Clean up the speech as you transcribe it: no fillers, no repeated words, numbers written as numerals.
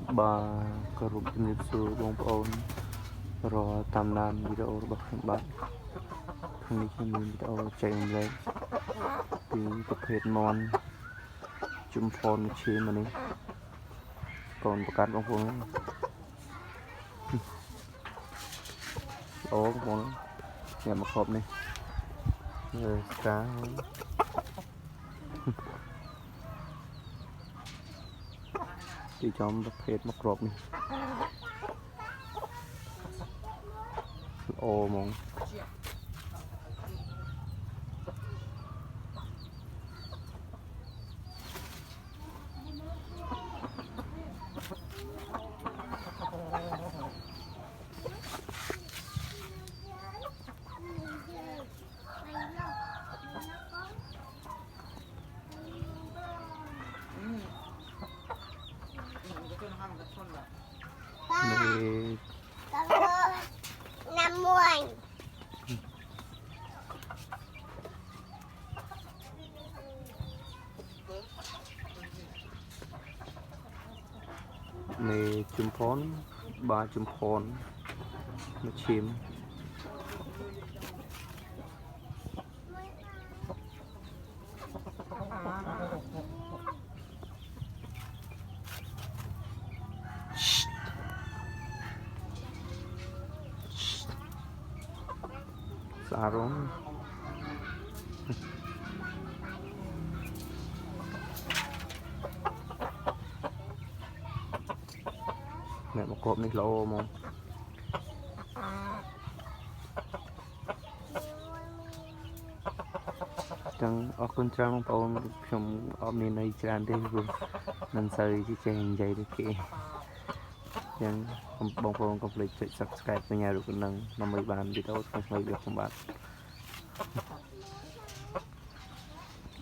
Bà có rụtជំរាបសួរបងប្អូនរកតាមដានវីដេអូរបស់ខ្ញុំបាទថ្ងៃនេះខ្ញុំមានវីដេអូចែករំលែកពីប្រភេទមាន់ជុំផនឈាមនេះកូនប្រកាសបងប្អូនអូបងប្អូនញ៉ាំមកគ្របនេះស្កាទីចំប្រភេទមកគ្របនេះអូហ្មងមេជុំផនបាជុំផនមកឈាមសារងអ្នកមកគ្របនេះល្អហ្មងចឹងអរគុណច្រើនបងប្អូនខ្ញុំអត់មានន័យច្រើនទេព្រោះមិនសូវជជែកនិយាយដូចគេចឹងបងប្អូនកុំភ្លេចចុច Subscribe កញ្ញារូបនឹងដើម្បីបានវីដេអូថ្មីៗរបស់ខ្ញុំបាទ